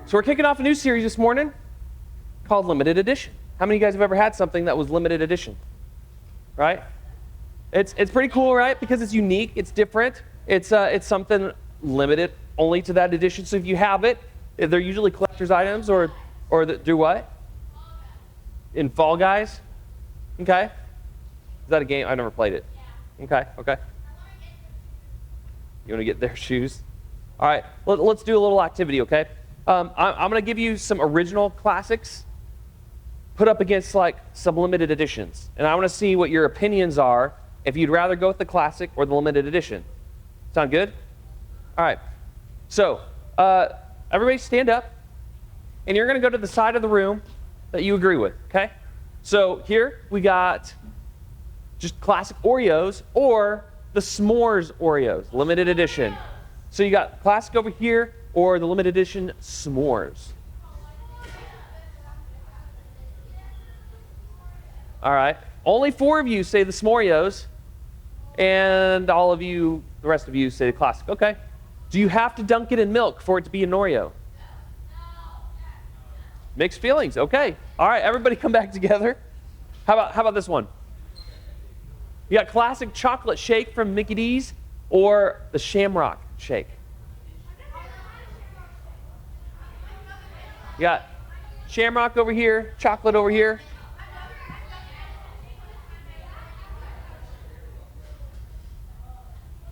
So we're kicking off a new series this morning called Limited Edition. How many of you guys have ever had something that was limited edition? Right? It's pretty cool, right? Because it's unique, it's different. It's something limited only to that edition. So if you have it, they're usually collector's items or do what? In Fall Guys? Okay. Is that a game? I never played it. Okay. You want to get their shoes? All right, let's do a little activity, okay? I'm going to give you some original classics put up against like some limited editions. And I want to see what your opinions are if you'd rather go with the classic or the limited edition. Sound good? All right. So everybody stand up, and you're going to go to the side of the room that you agree with, okay? So here we got just classic Oreos or the S'mores Oreos, limited edition. So you got classic over here or the limited edition S'mores. All right. Only 4 of you say the S'moreos, and all of you, the rest of you, say the classic. Okay. Do you have to dunk it in milk for it to be an Oreo? Mixed feelings. Okay. All right. Everybody come back together. How about this one? You got classic chocolate shake from Mickey D's or the Shamrock shake? You got Shamrock over here, chocolate over here.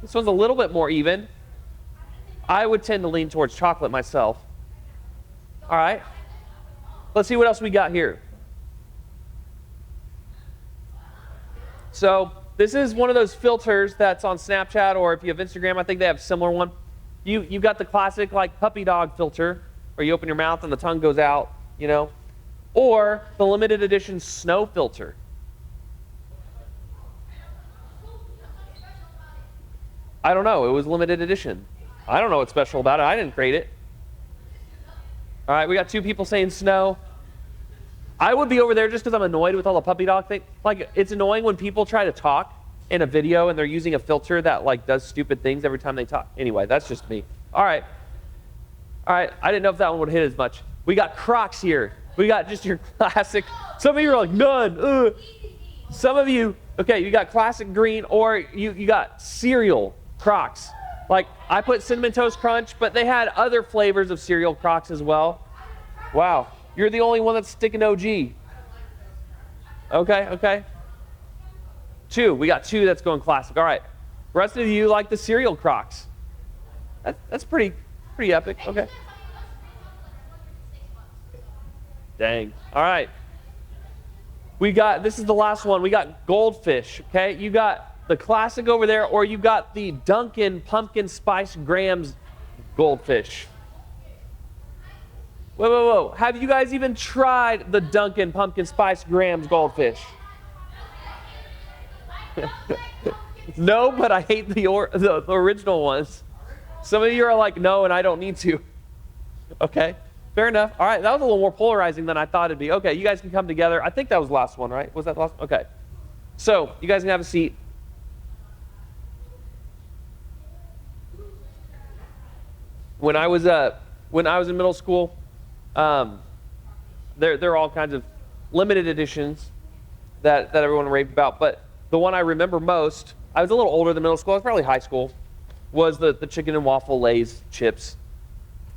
This one's a little bit more even. I would tend to lean towards chocolate myself. All right. Let's see what else we got here. So this is one of those filters that's on Snapchat, or if you have Instagram, I think they have a similar one. You got the classic like puppy dog filter, where you open your mouth and the tongue goes out, you know, or the limited edition snow filter. I don't know. It was limited edition. I don't know what's special about it. I didn't create it. All right, we got 2 people saying snow. I would be over there just because I'm annoyed with all the puppy dog thing. Like, it's annoying when people try to talk in a video and they're using a filter that like does stupid things every time they talk. Anyway, that's just me. All right, I didn't know if that one would hit as much. We got Crocs here. We got just your classic. Some of you are like, none. Ugh. Some of you, okay, you got classic green, or you got cereal Crocs. Like, I put Cinnamon Toast Crunch, but they had other flavors of cereal Crocs as well. Wow, you're the only one that's sticking OG. Okay. 2, we got 2 that's going classic. All right, the rest of you like the cereal Crocs. That's pretty epic. Okay. Dang. All right. This is the last one. We got Goldfish, okay? You got the classic over there, or you got the Dunkin' Pumpkin Spice Grahams Goldfish. Whoa. Have you guys even tried the Dunkin' Pumpkin Spice Grahams Goldfish? No, but I hate the original ones. Some of you are like, no, and I don't need to. Okay, fair enough. All right, that was a little more polarizing than I thought it'd be. Okay, you guys can come together. I think that was the last one, right? Was that the last one? Okay. So, you guys can have a seat. When I was in middle school, there are all kinds of limited editions that everyone raved about. But the one I remember most, I was a little older than middle school. I was probably high school. Was the chicken and waffle Lay's chips.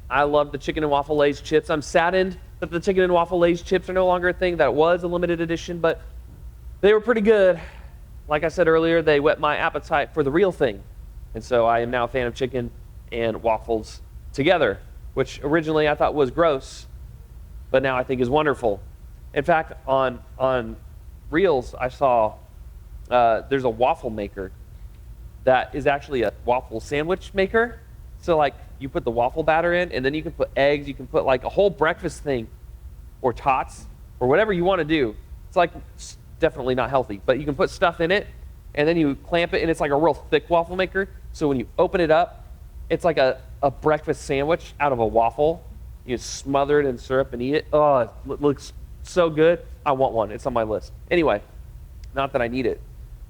I love the chicken and waffle Lay's chips. I'm saddened that the chicken and waffle Lay's chips are no longer a thing. That was a limited edition, but they were pretty good. Like I said earlier, they whet my appetite for the real thing. And so I am now a fan of chicken and waffles together, which originally I thought was gross, but now I think is wonderful. In fact, on Reels, I saw there's a waffle maker that is actually a waffle sandwich maker. So like you put the waffle batter in, and then you can put eggs, you can put like a whole breakfast thing, or tots, or whatever you want to do. It's definitely not healthy, but you can put stuff in it, and then you clamp it, and it's like a real thick waffle maker. So when you open it up, it's like a breakfast sandwich out of a waffle. You smother it in syrup and eat it. Oh, it looks so good. I want one. It's on my list. Anyway, not that I need it.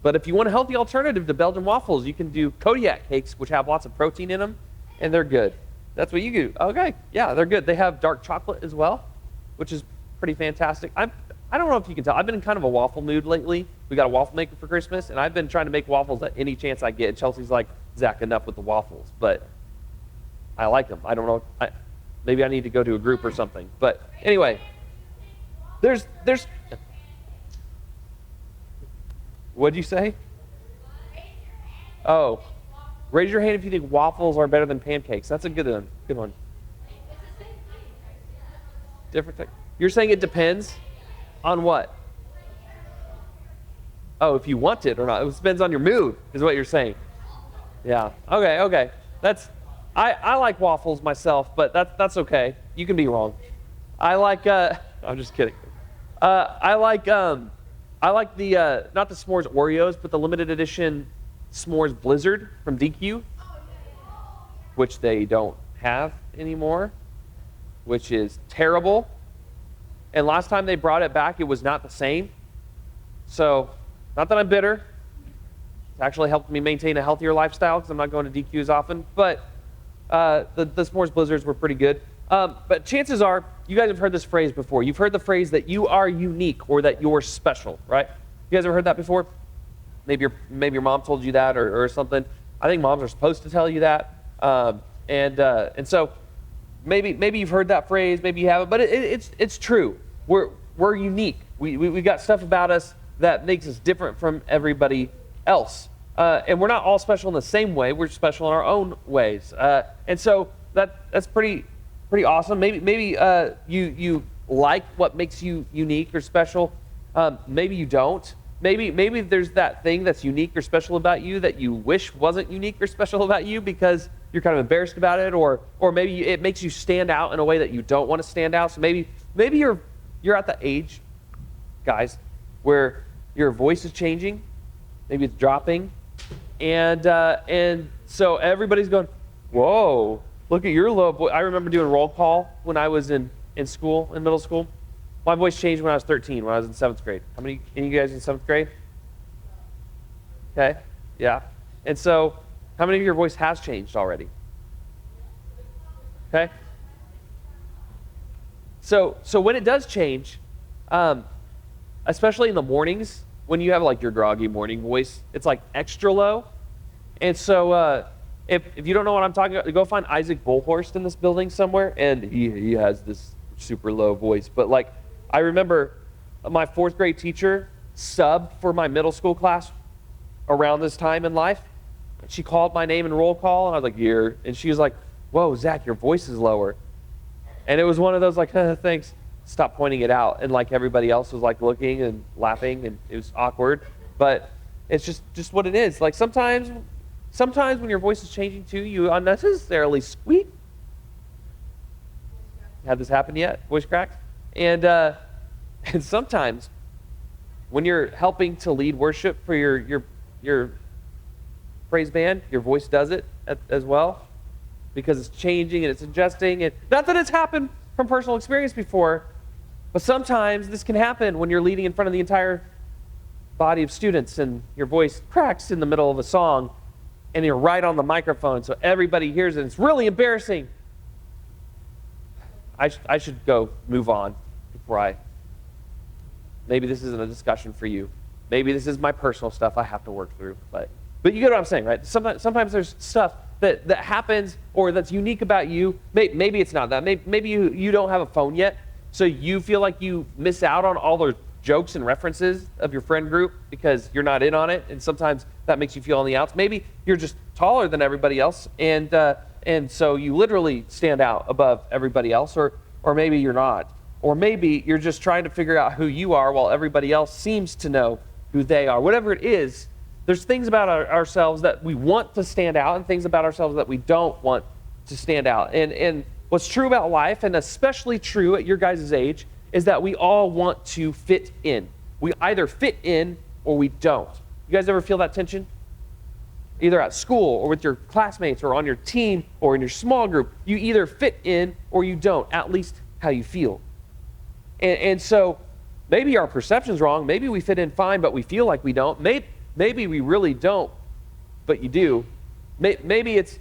But if you want a healthy alternative to Belgian waffles, you can do Kodiak cakes, which have lots of protein in them, and they're good. That's what you do. Okay, yeah, they're good. They have dark chocolate as well, which is pretty fantastic. I don't know if you can tell. I've been in kind of a waffle mood lately. We got a waffle maker for Christmas, and I've been trying to make waffles at any chance I get. And Chelsea's like, Zach, enough with the waffles. But I like them. I don't know. Maybe I need to go to a group or something. But anyway, there's. What'd you say? Oh, raise your hand if you think waffles are better than pancakes. That's a good one. Good one. Different thing. You're saying it depends on what? Oh, if you want it or not. It depends on your mood, is what you're saying. Yeah. Okay. I like waffles myself, but that's okay. You can be wrong. I like. I'm just kidding. I like the not the s'mores Oreos, but the limited edition s'mores Blizzard from DQ, which they don't have anymore, which is terrible. And last time they brought it back, it was not the same. So, not that I'm bitter. It's actually helped me maintain a healthier lifestyle because I'm not going to DQ as often. But the s'mores Blizzards were pretty good. But chances are, you guys have heard this phrase before. You've heard the phrase that you are unique or that you're special, right? You guys ever heard that before? Maybe your mom told you that or something. I think moms are supposed to tell you that. And so maybe you've heard that phrase, maybe you haven't, but it's true. We're unique. We got stuff about us that makes us different from everybody else. And we're not all special in the same way. We're special in our own ways. And so that's pretty awesome. Maybe you like what makes you unique or special. Maybe you don't. Maybe there's that thing that's unique or special about you that you wish wasn't unique or special about you because you're kind of embarrassed about it, or maybe it makes you stand out in a way that you don't want to stand out. So maybe you're at the age, guys, where your voice is changing, maybe it's dropping, and so everybody's going, whoa, look at your low voice. I remember doing roll call when I was in school, in middle school. My voice changed when I was 13, when I was in 7th grade. Any of you guys in 7th grade? Okay, yeah. And so, how many of your voice has changed already? Okay. So when it does change, especially in the mornings, when you have like your groggy morning voice, it's like extra low. And so if you don't know what I'm talking about, go find Isaac Bullhorst in this building somewhere, and he has this super low voice. But like, I remember my 4th grade teacher subbed for my middle school class around this time in life. She called my name in roll call, and I was like, here. And she was like, whoa, Zach, your voice is lower. And it was one of those like, thanks. Stop pointing it out. And like everybody else was like looking and laughing, and it was awkward. But it's just what it is. Like sometimes when your voice is changing too, you unnecessarily squeak. Had this happen yet? Voice cracks? And sometimes when you're helping to lead worship for your praise band, your voice does it as well, because it's changing and it's adjusting. And not that it's happened from personal experience before, but sometimes this can happen when you're leading in front of the entire body of students and your voice cracks in the middle of a song and you're right on the microphone so everybody hears it. It's really embarrassing. I should go move on before maybe this isn't a discussion for you. Maybe this is my personal stuff I have to work through. But you get what I'm saying, right? Sometimes there's stuff that happens or that's unique about you. Maybe it's not that. Maybe you don't have a phone yet, so you feel like you miss out on all the jokes and references of your friend group because you're not in on it, and sometimes that makes you feel on the outs. Maybe you're just taller than everybody else, and so you literally stand out above everybody else, or maybe you're not. Or maybe you're just trying to figure out who you are while everybody else seems to know who they are. Whatever it is, there's things about ourselves that we want to stand out and things about ourselves that we don't want to stand out. And what's true about life, and especially true at your guys' age, is that we all want to fit in. We either fit in or we don't. You guys ever feel that tension? Either at school or with your classmates or on your team or in your small group. You either fit in or you don't, at least how you feel. And so maybe our perception's wrong. Maybe we fit in fine, but we feel like we don't. Maybe we really don't, but you do. Maybe it's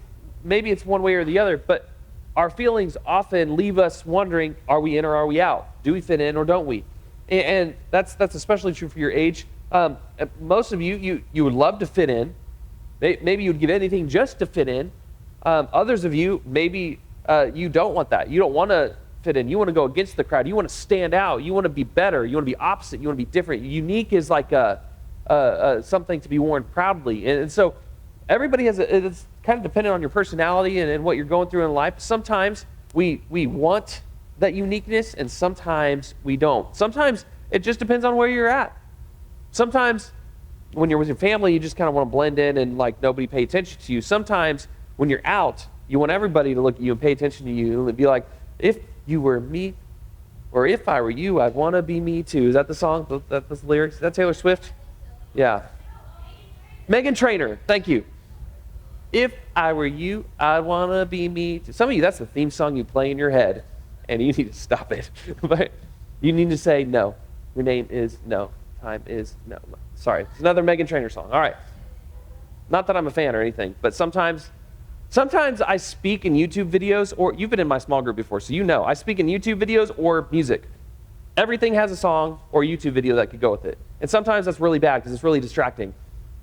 one way or the other. But our feelings often leave us wondering, are we in or are we out? Do we fit in or don't we? And that's especially true for your age. Most of you would love to fit in. Maybe you would give anything just to fit in. Others of you, maybe you don't want that. You don't want to fit in. You want to go against the crowd. You want to stand out. You want to be better. You want to be opposite. You want to be different. Unique is like something to be worn proudly. And so everybody it's kind of dependent on your personality and what you're going through in life. Sometimes we want that uniqueness, and sometimes we don't. Sometimes it just depends on where you're at. Sometimes when you're with your family, you just kind of want to blend in and like nobody pay attention to you. Sometimes when you're out, you want everybody to look at you and pay attention to you and be like, if you were me, or if I were you, I'd want to be me too. Is that the song? That's the lyrics? Is that Taylor Swift? Yeah. Meghan Trainor, thank you. If I were you, I'd want to be me too. Some of you, that's the theme song you play in your head, and you need to stop it. But you need to say no. Your name is no. Time is no. Sorry, it's another Meghan Trainor song. All right. Not that I'm a fan or anything, but sometimes I speak in YouTube videos, or you've been in my small group before, so you know. I speak in YouTube videos or music. Everything has a song or YouTube video that could go with it. And sometimes that's really bad because it's really distracting,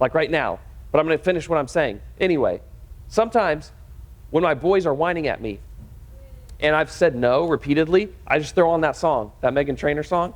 like right now. But I'm going to finish what I'm saying. Anyway, sometimes when my boys are whining at me and I've said no repeatedly, I just throw on that song, that Meghan Trainor song.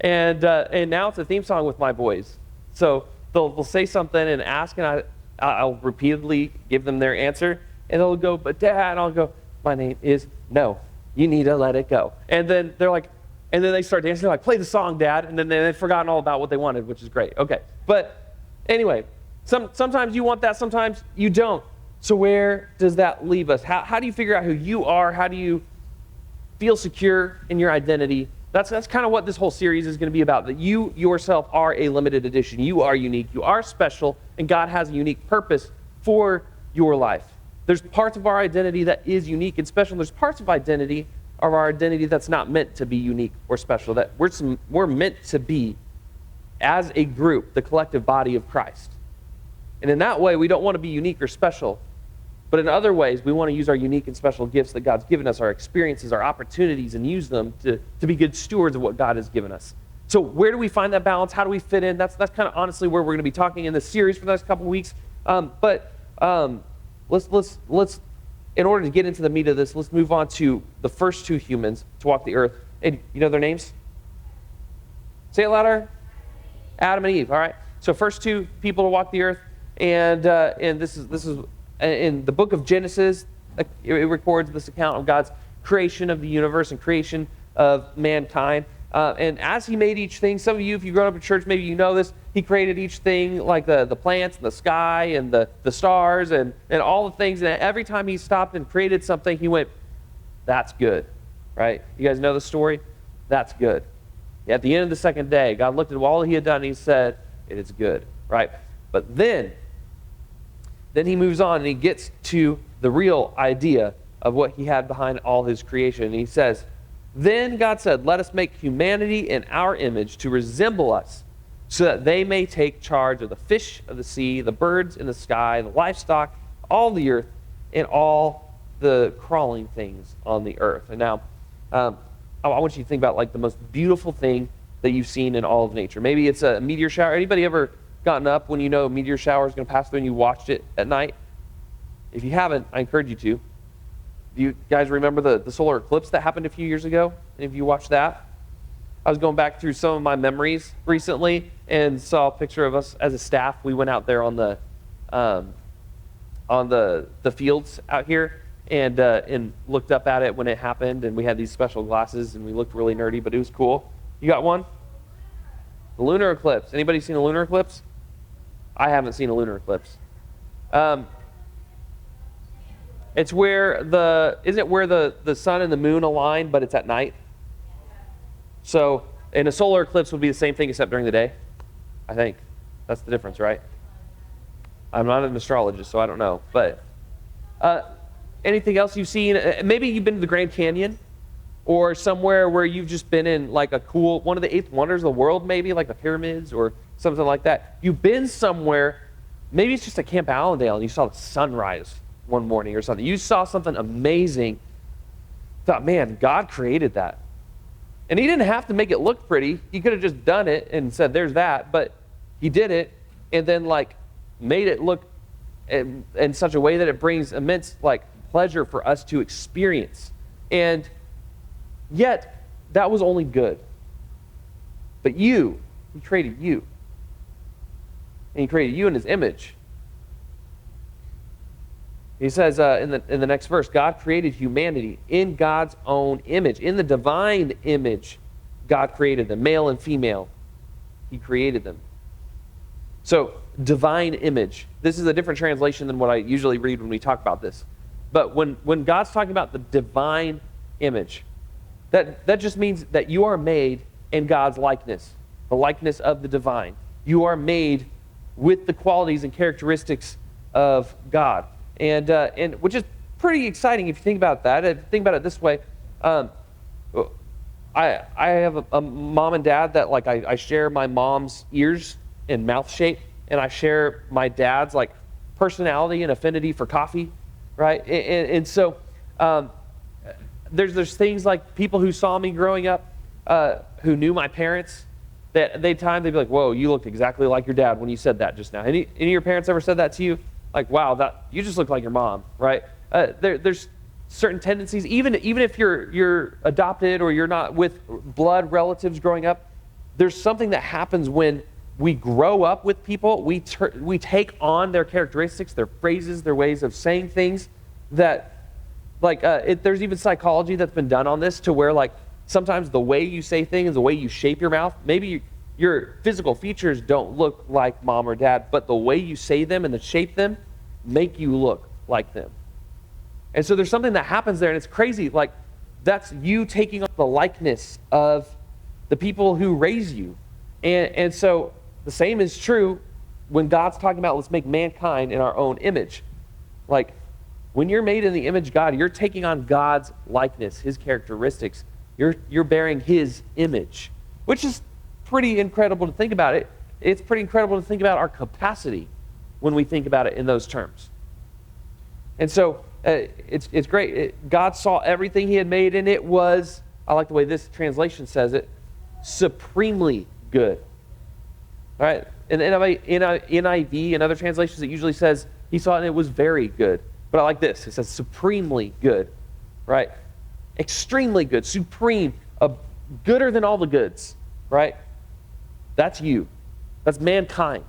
And now it's a theme song with my boys. So they'll say something and ask, and I'll repeatedly give them their answer, and they'll go, but Dad, and I'll go, my name is no. You need to let it go. And then they're like, and then they start dancing. They're like, play the song, Dad. And then they've forgotten all about what they wanted, which is great. Okay. But anyway, sometimes you want that, sometimes you don't. So where does that leave us? How do you figure out who you are? How do you feel secure in your identity? That's kind of what this whole series is going to be about, that you yourself are a limited edition. You are unique. You are special, and God has a unique purpose for your life. There's parts of our identity that is unique and special. There's parts of our identity that's not meant to be unique or special, that we're meant to be, as a group, the collective body of Christ. And in that way, we don't want to be unique or special. But in other ways, we want to use our unique and special gifts that God's given us, our experiences, our opportunities, and use them to be good stewards of what God has given us. So where do we find that balance? How do we fit in? That's kind of honestly where we're going to be talking in this series for the next couple of weeks. Let's in order to get into the meat of this, let's move on to the first two humans to walk the earth. And you know their names? Say it louder. Adam and Eve. All right. So first two people to walk the earth, and this is in the book of Genesis. It records this account of God's creation of the universe and creation of mankind. And as he made each thing, some of you, if you've grown up in church, maybe you know this, he created each thing, like the plants and the sky and the stars and all the things. And every time he stopped and created something, he went, that's good, right? You guys know the story? That's good. At the end of the second day, God looked at all he had done and he said, it is good, right? But then he moves on and he gets to the real idea of what he had behind all his creation. And he says, then God said, let us make humanity in our image to resemble us, so that they may take charge of the fish of the sea, the birds in the sky, the livestock, all the earth, and all the crawling things on the earth. And now, I want you to think about like the most beautiful thing that you've seen in all of nature. Maybe it's a meteor shower. Anybody ever gotten up when you know a meteor shower is going to pass through and you watched it at night? If you haven't, I encourage you to. Do you guys remember the solar eclipse that happened a few years ago? Any of you watched that? I was going back through some of my memories recently and saw a picture of us as a staff. We went out there on the fields out here and looked up at it when it happened, and we had these special glasses and we looked really nerdy, but it was cool. You got one? The lunar eclipse. Anybody seen a lunar eclipse? I haven't seen a lunar eclipse. It's where isn't it where the sun and the moon align, but it's at night? So, and a solar eclipse would be the same thing except during the day, I think. That's the difference, right? I'm not an astrologist, so I don't know. But anything else you've seen? Maybe you've been to the Grand Canyon, or somewhere where you've just been in like a cool, one of the eighth wonders of the world, maybe like the pyramids or something like that. You've been somewhere, maybe it's just at Camp Allendale and you saw the sunrise one morning or something. You saw something amazing, thought, man, God created that. And he didn't have to make it look pretty. He could have just done it and said, there's that. But he did it and then like made it look in such a way that it brings immense like pleasure for us to experience. And yet, that was only good. But he created you. And he created you in his image. He says in the next verse, God created humanity in God's own image. In the divine image, God created them, male and female. He created them. So, divine image. This is a different translation than what I usually read when we talk about this. But when God's talking about the divine image, that just means that you are made in God's likeness, the likeness of the divine. You are made with the qualities and characteristics of God. And which is pretty exciting if you think about that. If you think about it this way, I have a mom and dad that like I share my mom's ears and mouth shape, and I share my dad's like personality and affinity for coffee, right? And so there's things like people who saw me growing up, who knew my parents, that they'd be like, whoa, you looked exactly like your dad when you said that just now. Any of your parents ever said that to you? Like, wow, that you just look like your mom, right? There's certain tendencies, even if you're adopted or you're not with blood relatives growing up, there's something that happens when we grow up with people. We take on their characteristics, their phrases, their ways of saying things. That, like, there's even psychology that's been done on this, to where like sometimes the way you say things, the way you shape your mouth, maybe your physical features don't look like mom or dad, but the way you say them and the shape them make you look like them. And so there's something that happens there, and it's crazy. Like, that's you taking on the likeness of the people who raise you. And so the same is true when God's talking about let's make mankind in our own image. Like, when you're made in the image of God, you're taking on God's likeness, his characteristics. You're bearing his image, which is pretty incredible to think about it. It's pretty incredible to think about our capacity when we think about it in those terms. And so it's great. God saw everything he had made, and it was, I like the way this translation says it, supremely good. All right? In NIV and other translations, it usually says he saw it and it was very good. But I like this. It says supremely good, right? Extremely good, supreme, gooder than all the goods, right? That's you. That's mankind,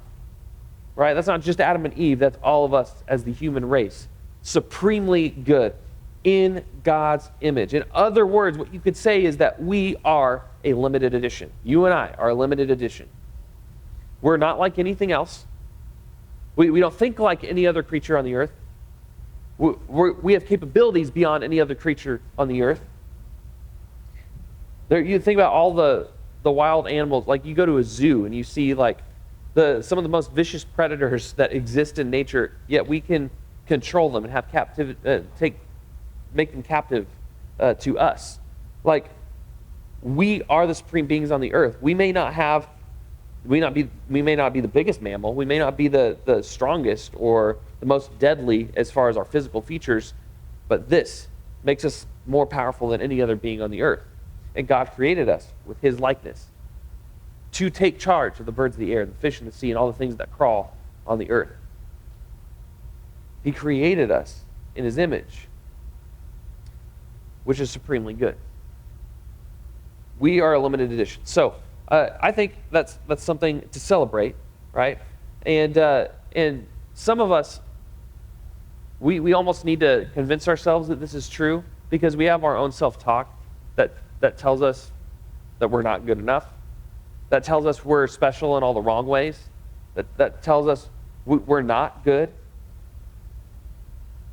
right? That's not just Adam and Eve. That's all of us as the human race. Supremely good in God's image. In other words, what you could say is that we are a limited edition. You and I are a limited edition. We're not like anything else. We don't think like any other creature on the earth. We have capabilities beyond any other creature on the earth. You think about all the wild animals. Like, you go to a zoo and you see like some of the most vicious predators that exist in nature, yet we can control them and have make them captive to us. Like, we are the supreme beings on the earth. We may not be the biggest mammal. We may not be the strongest or the most deadly as far as our physical features, but this makes us more powerful than any other being on the earth. And God created us with his likeness to take charge of the birds of the air, the fish in the sea, and all the things that crawl on the earth. He created us in his image, which is supremely good. We are a limited edition. So I think that's something to celebrate, right? And some of us, we almost need to convince ourselves that this is true, because we have our own self-talk that tells us that we're not good enough, that tells us we're special in all the wrong ways, that tells us we're not good.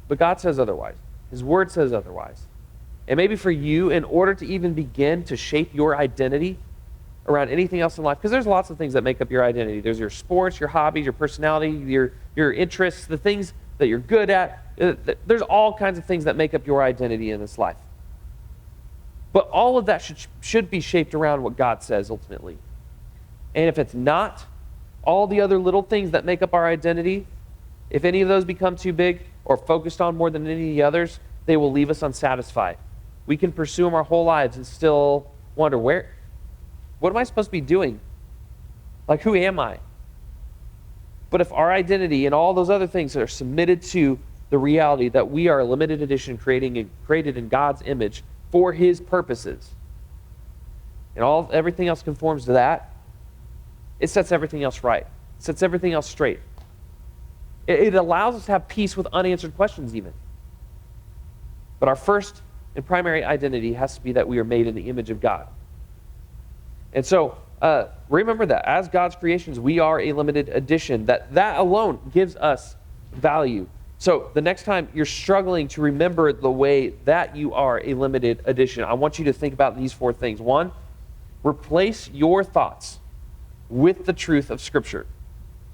But God says otherwise. His word says otherwise. And maybe for you, in order to even begin to shape your identity around anything else in life, because there's lots of things that make up your identity. There's your sports, your hobbies, your personality, your interests, the things that you're good at. There's all kinds of things that make up your identity in this life. But all of that should be shaped around what God says ultimately. And if it's not, all the other little things that make up our identity, if any of those become too big, or focused on more than any of the others, they will leave us unsatisfied. We can pursue them our whole lives and still wonder, what am I supposed to be doing? Like, who am I? But if our identity and all those other things are submitted to the reality that we are a limited edition created in God's image for his purposes, and everything else conforms to that, it sets everything else right. It sets everything else straight. It allows us to have peace with unanswered questions even. But our first and primary identity has to be that we are made in the image of God. And so remember that as God's creations, we are a limited edition. That alone gives us value. So the next time you're struggling to remember the way that you are a limited edition, I want you to think about these 4 things. 1, replace your thoughts with the truth of Scripture.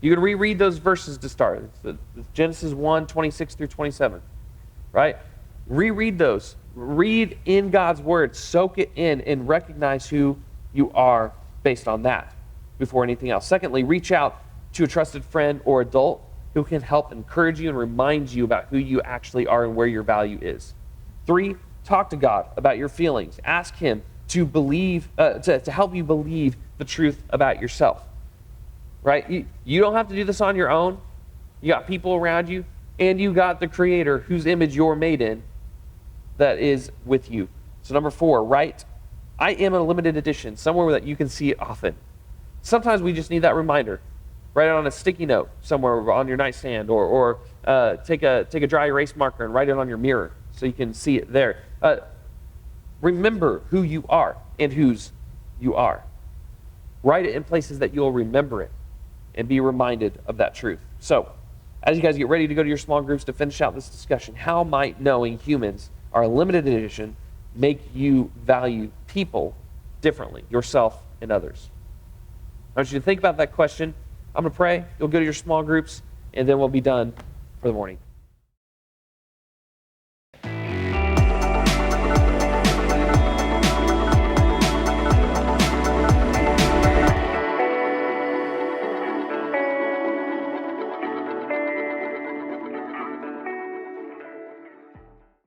You can reread those verses to start. It's Genesis 1, 26 through 27, right? Reread those. Read in God's Word. Soak it in and recognize who you are based on that before anything else. Secondly, reach out to a trusted friend or adult who can help encourage you and remind you about who you actually are and where your value is. 3, talk to God about your feelings. Ask him to believe, to help you believe the truth about yourself. Right? You don't have to do this on your own. You got people around you, and you got the Creator whose image you're made in that is with you. So number 4, write, I am a limited edition, somewhere that you can see it often. Sometimes we just need that reminder. Write it on a sticky note somewhere on your nightstand, or take a dry erase marker and write it on your mirror so you can see it there. Remember who you are and whose you are. Write it in places that you'll remember it and be reminded of that truth. So, as you guys get ready to go to your small groups to finish out this discussion, how might knowing humans are a limited edition make you value people differently, yourself and others? I want you to think about that question. I'm going to pray. You'll go to your small groups, and then we'll be done for the morning.